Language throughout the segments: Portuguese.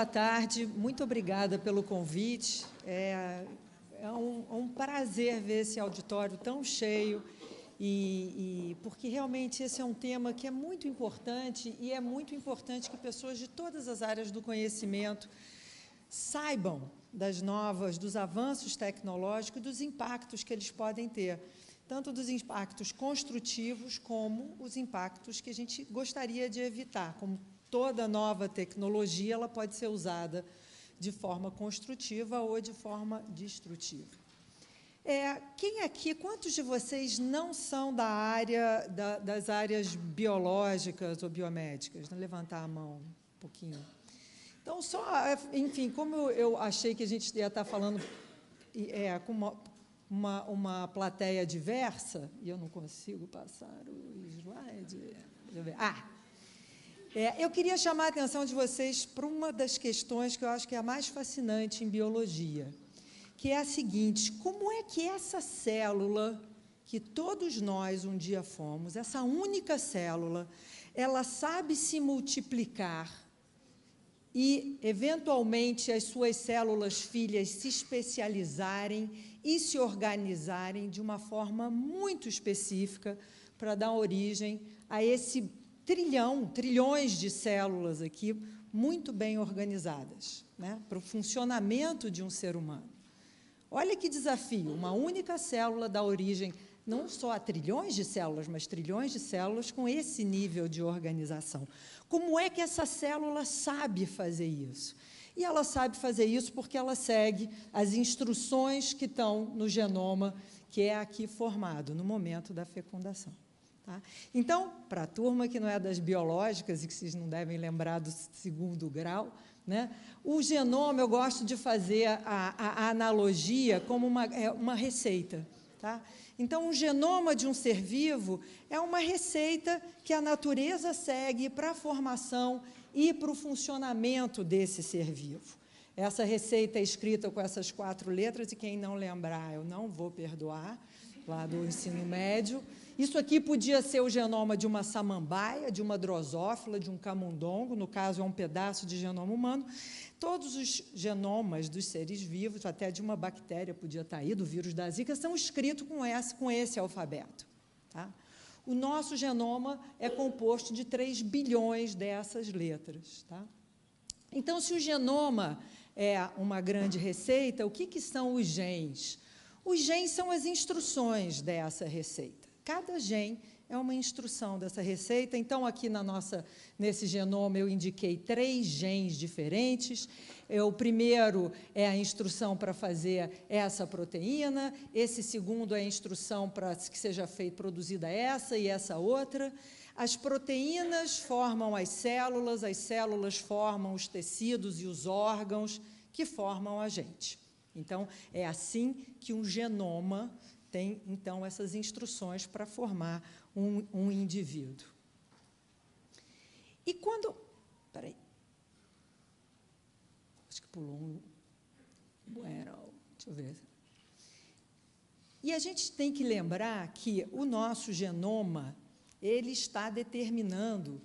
boa tarde, muito obrigada pelo convite. É um prazer ver esse auditório tão cheio, porque realmente esse é um tema que é muito importante, e é muito importante que pessoas de todas as áreas do conhecimento saibam dos avanços tecnológicos e dos impactos que eles podem ter, tanto dos impactos construtivos como os impactos que a gente gostaria de evitar. Como toda nova tecnologia, ela pode ser usada de forma construtiva ou de forma destrutiva. Quantos de vocês não são da área das áreas biológicas ou biomédicas? Vou levantar a mão um pouquinho. Então, enfim, como eu achei que a gente ia estar falando com uma plateia diversa, e eu não consigo passar o slide. Deixa eu ver. Eu queria chamar a atenção de vocês para uma das questões que eu acho que é a mais fascinante em biologia, que é a seguinte: como é que essa célula, que todos nós um dia fomos, essa única célula, ela sabe se multiplicar e, eventualmente, as suas células filhas se especializarem e se organizarem de uma forma muito específica para dar origem a esse trilhões de células aqui, muito bem organizadas, né, para o funcionamento de um ser humano. Olha que desafio, uma única célula dá origem não só a trilhões de células, mas trilhões de células com esse nível de organização. Como é que essa célula sabe fazer isso? E ela sabe fazer isso porque ela segue as instruções que estão no genoma, que é aqui formado, no momento da fecundação. Tá? Então, para a turma que não é das biológicas e que vocês não devem lembrar do segundo grau, né, o genoma, eu gosto de fazer a analogia como uma receita. Tá? Então, o genoma de um ser vivo é uma receita que a natureza segue para a formação e para o funcionamento desse ser vivo. Essa receita é escrita com essas 4 letras, e quem não lembrar, eu não vou perdoar, lá do ensino médio. Isso aqui podia ser o genoma de uma samambaia, de uma drosófila, de um camundongo, no caso é um pedaço de genoma humano. Todos os genomas dos seres vivos, até de uma bactéria podia estar aí, do vírus da Zika, são escritos com esse alfabeto. Tá? O nosso genoma é composto de 3 bilhões dessas letras. Tá? Então, se o genoma é uma grande receita, o que são os genes? Os genes são as instruções dessa receita. Cada gene é uma instrução dessa receita. Então, aqui nesse genoma, eu indiquei 3 genes diferentes. O primeiro é a instrução para fazer essa proteína, esse segundo é a instrução para que seja produzida essa e essa outra. As proteínas formam as células formam os tecidos e os órgãos que formam a gente. Então, é assim que um genoma tem, então, essas instruções para formar um indivíduo. E quando... Espera aí. Acho que pulou um... Bueno, deixa eu ver. E a gente tem que lembrar que o nosso genoma, ele está determinando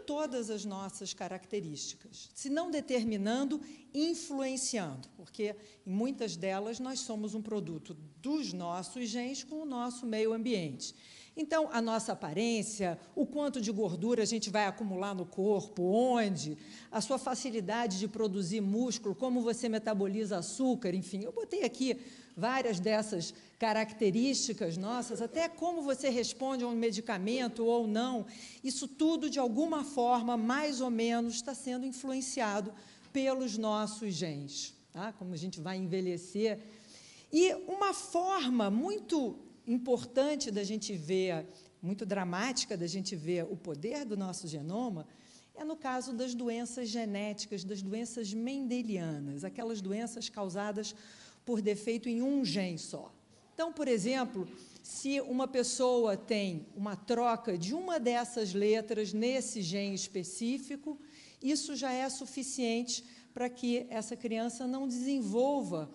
todas as nossas características, se não determinando, influenciando, porque em muitas delas nós somos um produto dos nossos genes com o nosso meio ambiente. Então, a nossa aparência, o quanto de gordura a gente vai acumular no corpo, onde, a sua facilidade de produzir músculo, como você metaboliza açúcar, enfim, eu botei aqui várias dessas características nossas, até como você responde a um medicamento ou não, isso tudo, de alguma forma, mais ou menos, está sendo influenciado pelos nossos genes, tá? Como a gente vai envelhecer. E uma forma muito importante da gente ver, muito dramática da gente ver o poder do nosso genoma, é no caso das doenças genéticas, das doenças mendelianas, aquelas doenças causadas por defeito em um gene só. Então, por exemplo, se uma pessoa tem uma troca de uma dessas letras nesse gene específico, isso já é suficiente para que essa criança não desenvolva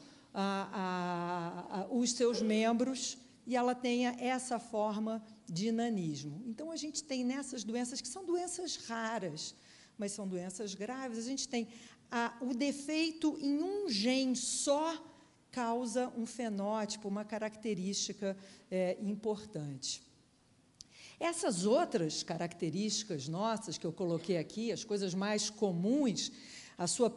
os seus membros e ela tenha essa forma de nanismo. Então, a gente tem nessas doenças, que são doenças raras, mas são doenças graves, a gente tem o defeito em um gene só causa um fenótipo, uma característica importante. Essas outras características nossas que eu coloquei aqui, as coisas mais comuns, a sua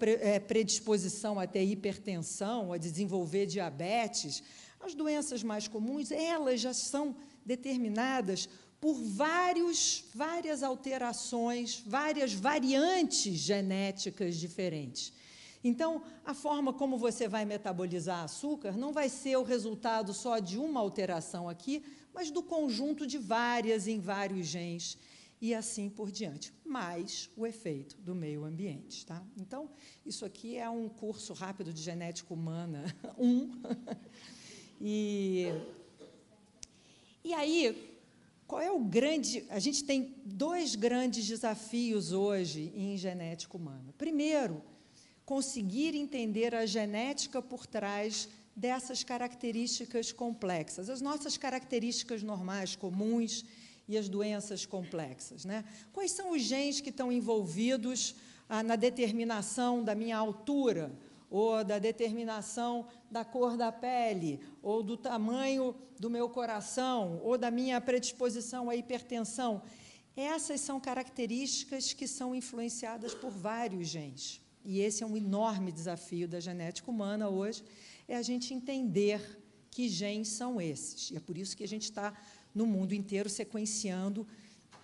predisposição a ter hipertensão, a desenvolver diabetes, as doenças mais comuns, elas já são determinadas por várias alterações, várias variantes genéticas diferentes. Então, a forma como você vai metabolizar açúcar não vai ser o resultado só de uma alteração aqui, mas do conjunto de várias em vários genes, e assim por diante, mais o efeito do meio ambiente. Tá? Então, isso aqui é um curso rápido de genética humana 1. E aí, qual é o grande... A gente tem 2 grandes desafios hoje em genética humana. Primeiro, conseguir entender a genética por trás dessas características complexas, as nossas características normais, comuns, e as doenças complexas. Né? Quais são os genes que estão envolvidos na determinação da minha altura, ou da determinação da cor da pele, ou do tamanho do meu coração, ou da minha predisposição à hipertensão? Essas são características que são influenciadas por vários genes. E esse é um enorme desafio da genética humana hoje, é a gente entender que genes são esses. E é por isso que a gente está no mundo inteiro sequenciando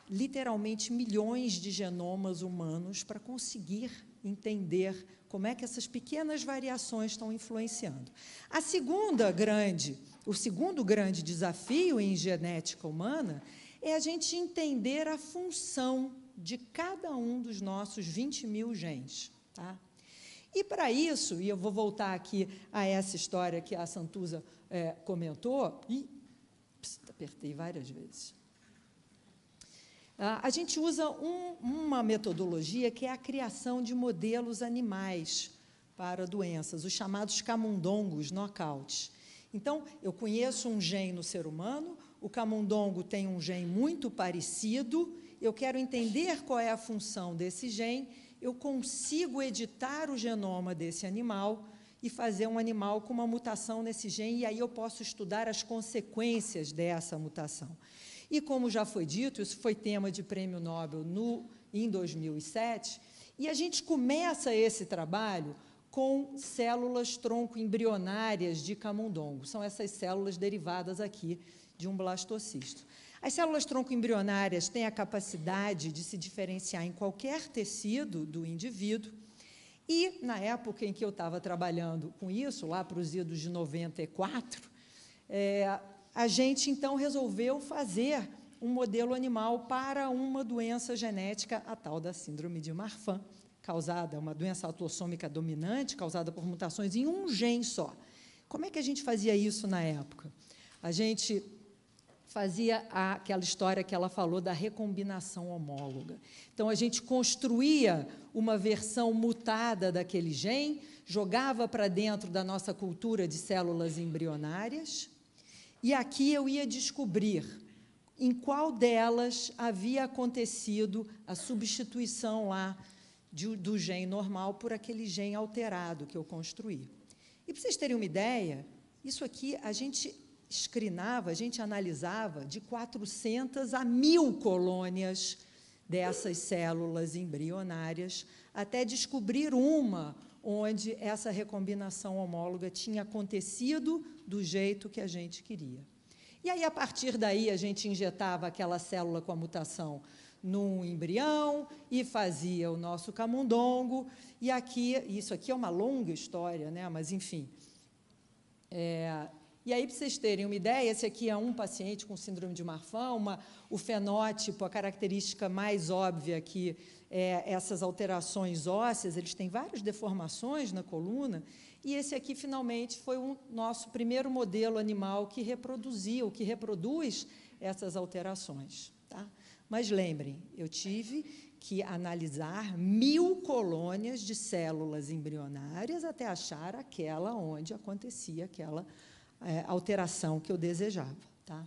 literalmente milhões de genomas humanos para conseguir entender como é que essas pequenas variações estão influenciando. O segundo grande desafio em genética humana é a gente entender a função de cada um dos nossos 20 mil genes. Tá? E, para isso, e eu vou voltar aqui a essa história que a Santuza comentou, apertei várias vezes. A gente usa uma metodologia que é a criação de modelos animais para doenças, os chamados camundongos knockouts. Então, eu conheço um gene no ser humano, o camundongo tem um gene muito parecido, eu quero entender qual é a função desse gene, eu consigo editar o genoma desse animal e fazer um animal com uma mutação nesse gene, e aí eu posso estudar as consequências dessa mutação. E, como já foi dito, isso foi tema de prêmio Nobel em 2007, e a gente começa esse trabalho com células tronco embrionárias de camundongo. São essas células derivadas aqui de um blastocisto. As células tronco embrionárias têm a capacidade de se diferenciar em qualquer tecido do indivíduo, e, na época em que eu estava trabalhando com isso, lá para os idos de 94, a gente, então, resolveu fazer um modelo animal para uma doença genética, a tal da síndrome de Marfan, uma doença autossômica dominante, causada por mutações em um gene só. Como é que a gente fazia isso na época? A gente fazia aquela história que ela falou da recombinação homóloga. Então, a gente construía uma versão mutada daquele gene, jogava para dentro da nossa cultura de células embrionárias, e aqui eu ia descobrir em qual delas havia acontecido a substituição lá do gene normal por aquele gene alterado que eu construí. E, para vocês terem uma ideia, isso aqui a gente screenava, a gente analisava de 400 a 1000 colônias dessas células embrionárias, até descobrir uma onde essa recombinação homóloga tinha acontecido do jeito que a gente queria. E aí, a partir daí, a gente injetava aquela célula com a mutação num embrião e fazia o nosso camundongo, e aqui, isso aqui é uma longa história, né? Mas, enfim. E aí, para vocês terem uma ideia, esse aqui é um paciente com síndrome de Marfan, o fenótipo, a característica mais óbvia aqui é essas alterações ósseas, eles têm várias deformações na coluna, e esse aqui, finalmente, foi o nosso primeiro modelo animal que reproduz essas alterações. Tá? Mas, lembrem, eu tive que analisar 1000 colônias de células embrionárias até achar aquela onde acontecia aquela alteração que eu desejava. Tá?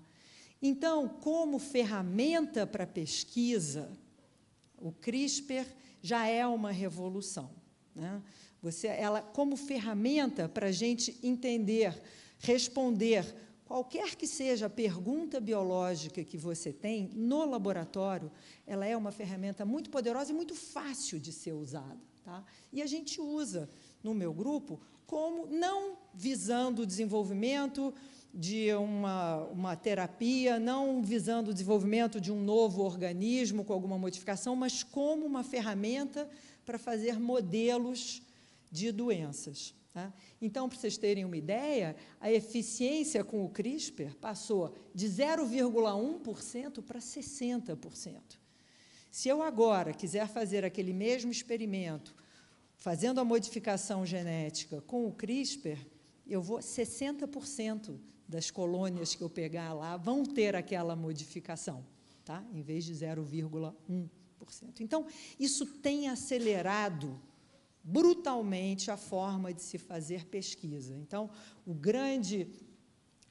Então, como ferramenta para pesquisa, o CRISPR já é uma revolução. né? Ela como ferramenta para a gente entender, responder qualquer que seja a pergunta biológica que você tem no laboratório, ela é uma ferramenta muito poderosa e muito fácil de ser usada, tá? E a gente usa no meu grupo como não visando o desenvolvimento de uma terapia, não visando o desenvolvimento de um novo organismo com alguma modificação, mas como uma ferramenta para fazer modelos de doenças, tá? Então, para vocês terem uma ideia, a eficiência com o CRISPR passou de 0,1% para 60%. Se eu agora quiser fazer aquele mesmo experimento, fazendo a modificação genética com o CRISPR, 60% das colônias que eu pegar lá vão ter aquela modificação, tá? Em vez de 0,1%. Então, isso tem acelerado brutalmente a forma de se fazer pesquisa. Então,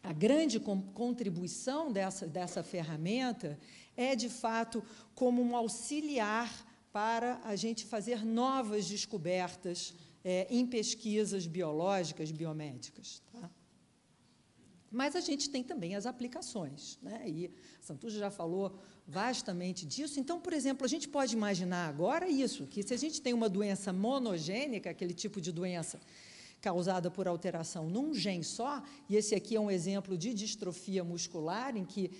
a grande contribuição dessa ferramenta é, de fato, como um auxiliar para a gente fazer novas descobertas em pesquisas biológicas, biomédicas, tá? Mas a gente tem também as aplicações, né? E a Santuza já falou vastamente disso. Então, por exemplo, a gente pode imaginar agora isso, que se a gente tem uma doença monogênica, aquele tipo de doença causada por alteração num gene só, e esse aqui é um exemplo de distrofia muscular, em que,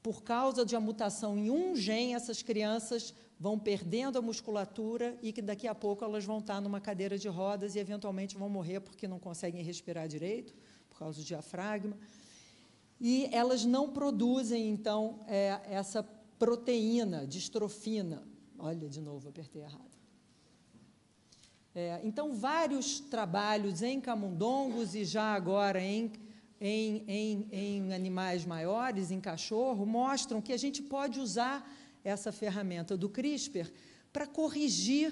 por causa de uma mutação em um gene, essas crianças vão perdendo a musculatura e que daqui a pouco elas vão estar numa cadeira de rodas e, eventualmente, vão morrer porque não conseguem respirar direito, por causa do diafragma. E elas não produzem, então, essa proteína, distrofina. Olha, de novo, apertei errado. Então, vários trabalhos em camundongos e já agora em animais maiores, em cachorro, mostram que a gente pode usar essa ferramenta do CRISPR para corrigir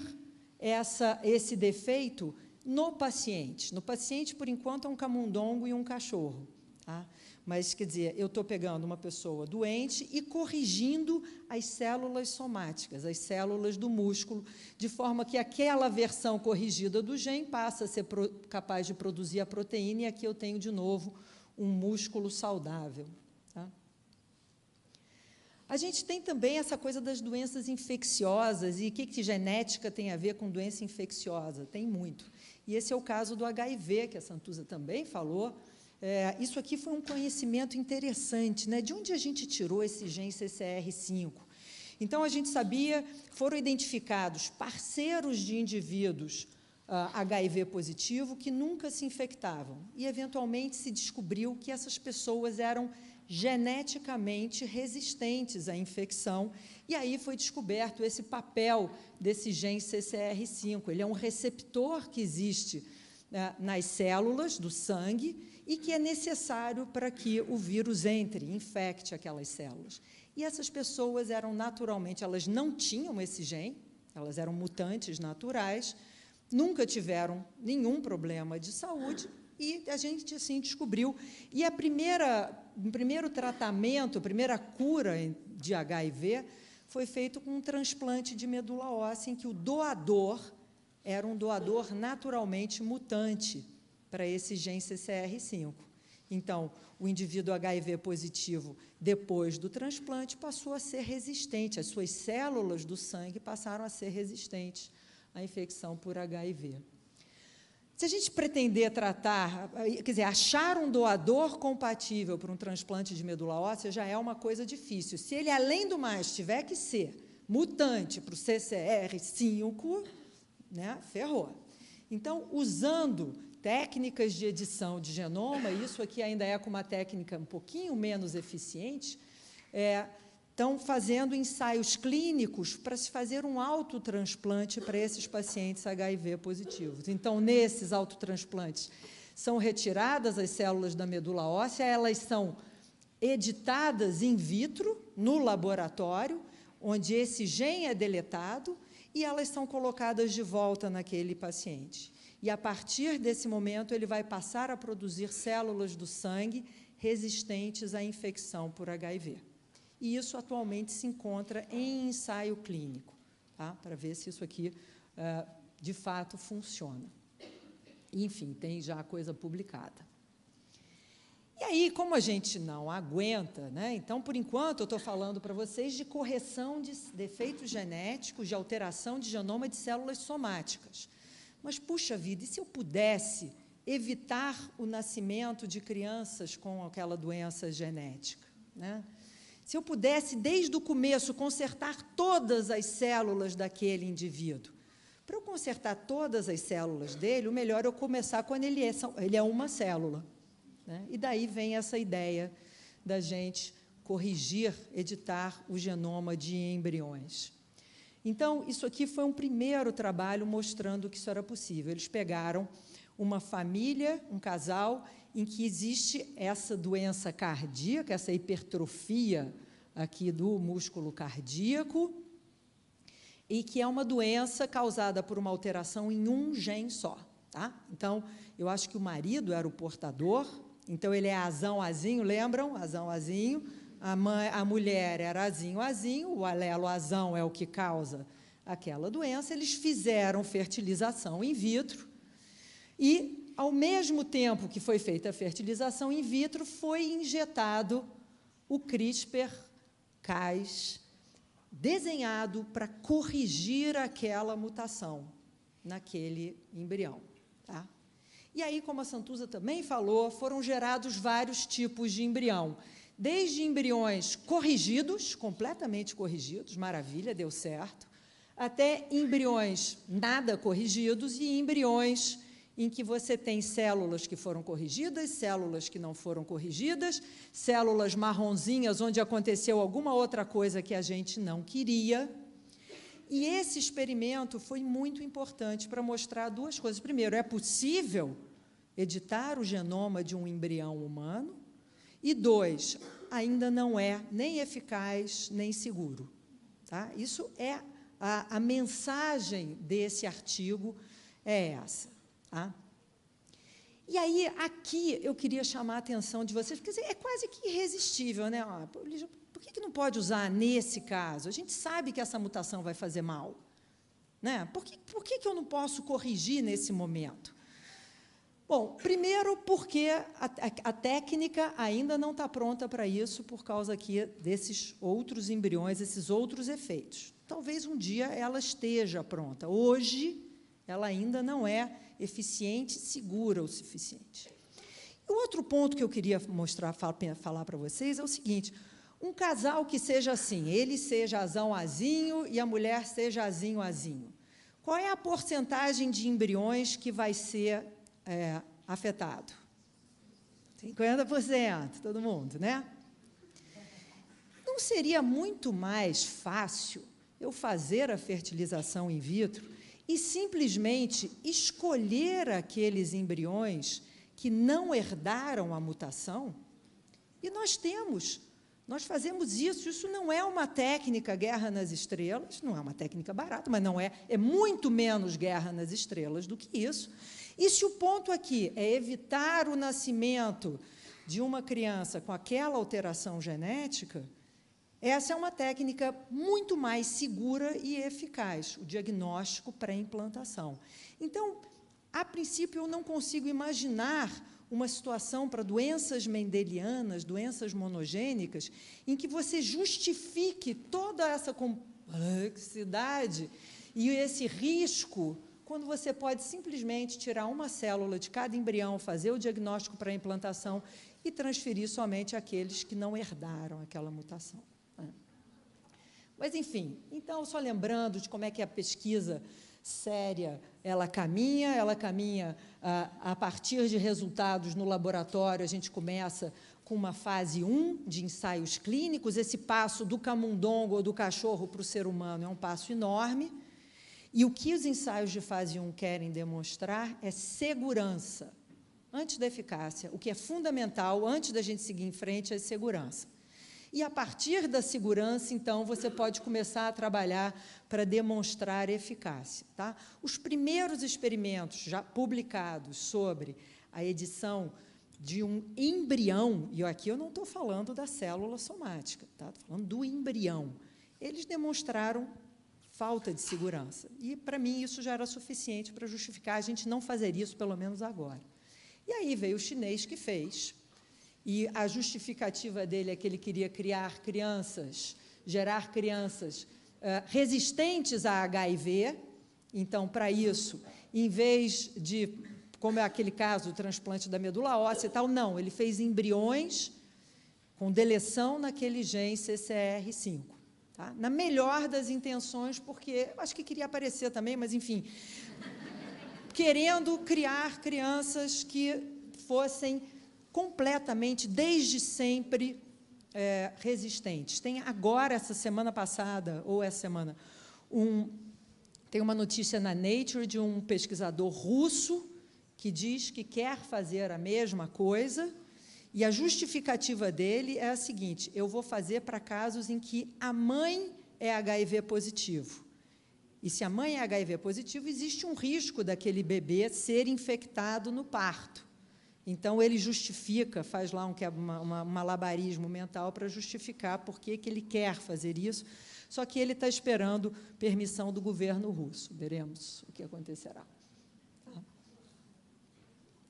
esse defeito no paciente. No paciente, por enquanto, é um camundongo e um cachorro, tá? Mas, quer dizer, eu estou pegando uma pessoa doente e corrigindo as células somáticas, as células do músculo, de forma que aquela versão corrigida do gene passa a ser capaz de produzir a proteína, e aqui eu tenho, de novo, um músculo saudável, tá? A gente tem também essa coisa das doenças infecciosas, e o que genética tem a ver com doença infecciosa? Tem muito. E esse é o caso do HIV, que a Santuza também falou. Isso aqui foi um conhecimento interessante, né? De onde a gente tirou esse gene CCR5? Então, a gente sabia, foram identificados parceiros de indivíduos HIV positivo que nunca se infectavam, e, eventualmente, se descobriu que essas pessoas eram geneticamente resistentes à infecção, e aí foi descoberto esse papel desse gene CCR5. Ele é um receptor que existe nas células do sangue e que é necessário para que o vírus entre, infecte aquelas células. E essas pessoas eram naturalmente, elas não tinham esse gene, elas eram mutantes naturais, nunca tiveram nenhum problema de saúde, e a gente, assim, descobriu. E o primeiro tratamento, a primeira cura de HIV foi feito com um transplante de medula óssea, em que o doador era um doador naturalmente mutante para esse gene CCR5. Então, o indivíduo HIV positivo, depois do transplante, passou a ser resistente, as suas células do sangue passaram a ser resistentes à infecção por HIV. Se a gente pretender tratar, quer dizer, achar um doador compatível para um transplante de medula óssea já é uma coisa difícil. Se ele, além do mais, tiver que ser mutante para o CCR5, né, ferrou. Então, usando técnicas de edição de genoma, isso aqui ainda é com uma técnica um pouquinho menos eficiente, estão fazendo ensaios clínicos para se fazer um autotransplante para esses pacientes HIV positivos. Então, nesses autotransplantes, são retiradas as células da medula óssea, elas são editadas in vitro, no laboratório, onde esse gene é deletado, e elas são colocadas de volta naquele paciente. E, a partir desse momento, ele vai passar a produzir células do sangue resistentes à infecção por HIV. E isso, atualmente, se encontra em ensaio clínico, tá? Para ver se isso aqui de fato, funciona. Enfim, tem já a coisa publicada. E aí, como a gente não aguenta, né, então, por enquanto, eu estou falando para vocês de correção de defeitos genéticos, de alteração de genoma de células somáticas. Mas, puxa vida, e se eu pudesse evitar o nascimento de crianças com aquela doença genética, né? Se eu pudesse, desde o começo, consertar todas as células daquele indivíduo. Para eu consertar todas as células dele, o melhor é eu começar quando ele é uma célula, né? E daí vem essa ideia da gente corrigir, editar o genoma de embriões. Então, isso aqui foi um primeiro trabalho mostrando que isso era possível. Eles pegaram uma família, um casal, em que existe essa doença cardíaca, essa hipertrofia aqui do músculo cardíaco, e que é uma doença causada por uma alteração em um gene só. Tá? Então, eu acho que o marido era o portador, então ele é azão-azinho, lembram? Azão-azinho. A mulher era azinho-azinho, o alelo azão é o que causa aquela doença. Eles fizeram fertilização in vitro e, ao mesmo tempo que foi feita a fertilização in vitro, foi injetado o CRISPR-Cas, desenhado para corrigir aquela mutação naquele embrião. Tá? E aí, como a Santuza também falou, foram gerados vários tipos de embrião, desde embriões corrigidos, completamente corrigidos, maravilha, deu certo, até embriões nada corrigidos e embriões em que você tem células que foram corrigidas, células que não foram corrigidas, células marronzinhas onde aconteceu alguma outra coisa que a gente não queria. E esse experimento foi muito importante para mostrar duas coisas. Primeiro, é possível editar o genoma de um embrião humano, e dois, ainda não é nem eficaz nem seguro. Tá? Isso é a mensagem desse artigo, é essa. Tá? E aí, aqui, eu queria chamar a atenção de vocês, porque é quase que irresistível, né? Por que não pode usar nesse caso? A gente sabe que essa mutação vai fazer mal, né? Por que eu não posso corrigir nesse momento? Bom, primeiro porque a técnica ainda não está pronta para isso, por causa aqui desses outros embriões, esses outros efeitos. Talvez um dia ela esteja pronta. Hoje, ela ainda não é eficiente, segura o suficiente. O outro ponto que eu queria falar para vocês é o seguinte: um casal que seja assim, ele seja azão-azinho e a mulher seja azinho-azinho, qual é a porcentagem de embriões que vai ser afetado? 50%, todo mundo, né? Não seria muito mais fácil eu fazer a fertilização in vitro e simplesmente escolher aqueles embriões que não herdaram a mutação? E nós fazemos isso não é uma técnica Guerra nas Estrelas, não é uma técnica barata, mas não é muito menos Guerra nas Estrelas do que isso. E se o ponto aqui é evitar o nascimento de uma criança com aquela alteração genética, essa é uma técnica muito mais segura e eficaz, o diagnóstico pré-implantação. Então, a princípio, eu não consigo imaginar uma situação para doenças mendelianas, doenças monogênicas, em que você justifique toda essa complexidade e esse risco, quando você pode simplesmente tirar uma célula de cada embrião, fazer o diagnóstico para a implantação e transferir somente aqueles que não herdaram aquela mutação. Mas, enfim, então, só lembrando de como é que a pesquisa séria ela caminha a partir de resultados no laboratório. A gente começa com uma fase 1 de ensaios clínicos. Esse passo do camundongo ou do cachorro para o ser humano é um passo enorme. E o que os ensaios de fase 1 querem demonstrar é segurança, antes da eficácia. O que é fundamental, antes da gente seguir em frente, é segurança. E, a partir da segurança, então, você pode começar a trabalhar para demonstrar eficácia. Tá? Os primeiros experimentos já publicados sobre a edição de um embrião, e aqui eu não estou falando da célula somática, tá? Estou falando do embrião, eles demonstraram falta de segurança. E, para mim, isso já era suficiente para justificar a gente não fazer isso, pelo menos agora. E aí veio o chinês que fez, e a justificativa dele é que ele queria criar crianças, gerar crianças resistentes a HIV. Então, para isso, em vez de, como é aquele caso do transplante da medula óssea e tal, não, ele fez embriões com deleção naquele gene CCR5. Tá? Na melhor das intenções, porque acho que queria aparecer também, mas, enfim, querendo criar crianças que fossem completamente, desde sempre, resistentes. Tem agora, essa semana passada, ou essa semana, tem uma notícia na Nature de um pesquisador russo que diz que quer fazer a mesma coisa, e a justificativa dele é a seguinte: eu vou fazer para casos em que a mãe é HIV positivo. E se a mãe é HIV positivo, existe um risco daquele bebê ser infectado no parto. Então, ele justifica, faz lá um malabarismo mental para justificar por que ele quer fazer isso, só que ele está esperando permissão do governo russo. Veremos o que acontecerá. Tá?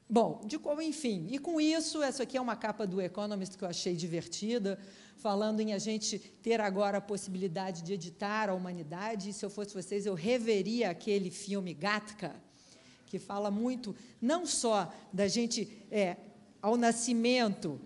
Bom, enfim, e com isso, essa aqui é uma capa do Economist que eu achei divertida, falando em a gente ter agora a possibilidade de editar a humanidade, e se eu fosse vocês, eu reveria aquele filme Gattaca, que fala muito, não só da gente, ao nascimento,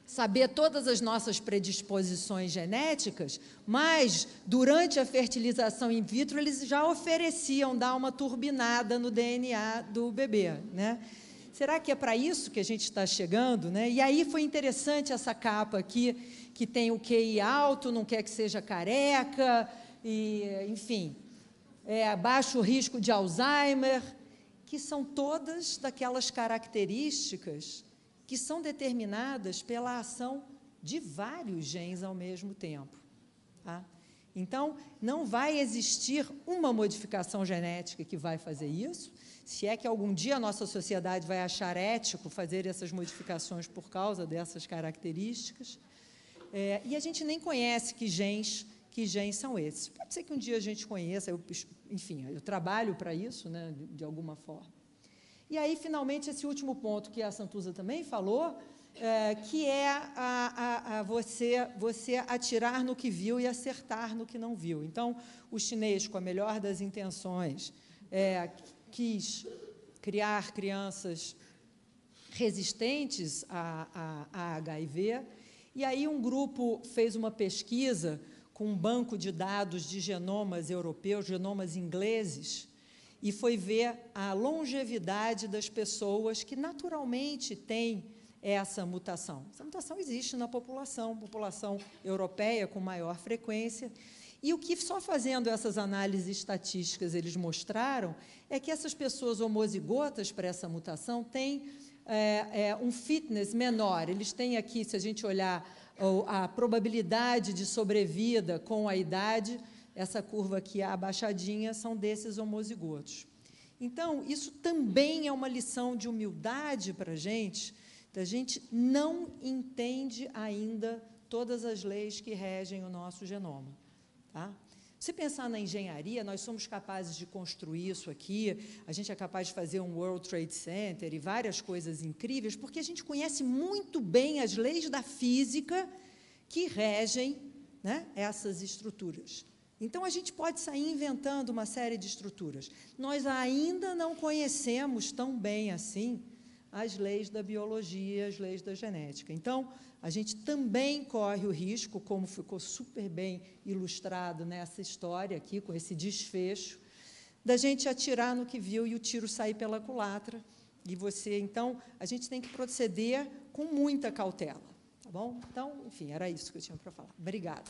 saber todas as nossas predisposições genéticas, mas, durante a fertilização in vitro, eles já ofereciam dar uma turbinada no DNA do bebê, né? Será que é para isso que a gente está chegando, né? E aí foi interessante essa capa aqui, que tem o QI alto, não quer que seja careca, e, enfim, baixo risco de Alzheimer, que são todas daquelas características que são determinadas pela ação de vários genes ao mesmo tempo. Tá? Então, não vai existir uma modificação genética que vai fazer isso, se é que algum dia a nossa sociedade vai achar ético fazer essas modificações por causa dessas características, e a gente nem conhece que genes são esses. Pode ser que um dia a gente conheça, enfim, eu trabalho para isso, né, de alguma forma. E aí, finalmente, esse último ponto que a Santuza também falou, que é você atirar no que viu e acertar no que não viu. Então, o chinês, com a melhor das intenções, quis criar crianças resistentes a HIV, e aí um grupo fez uma pesquisa com um banco de dados de genomas europeus, genomas ingleses, e foi ver a longevidade das pessoas que naturalmente têm essa mutação. Essa mutação existe na população europeia com maior frequência, e o que só fazendo essas análises estatísticas eles mostraram é que essas pessoas homozigotas para essa mutação têm um fitness menor. Eles têm aqui, se a gente olhar a probabilidade de sobrevida com a idade, essa curva aqui abaixadinha são desses homozigotos. Então, isso também é uma lição de humildade para a gente não entende ainda todas as leis que regem o nosso genoma. Tá? Se pensar na engenharia, nós somos capazes de construir isso aqui, a gente é capaz de fazer um World Trade Center e várias coisas incríveis, porque a gente conhece muito bem as leis da física que regem, né, essas estruturas. Então, a gente pode sair inventando uma série de estruturas. Nós ainda não conhecemos tão bem assim as leis da biologia, as leis da genética. Então, a gente também corre o risco, como ficou super bem ilustrado nessa história aqui, com esse desfecho, da gente atirar no que viu e o tiro sair pela culatra. E então, a gente tem que proceder com muita cautela. Tá bom? Então, enfim, era isso que eu tinha para falar. Obrigada.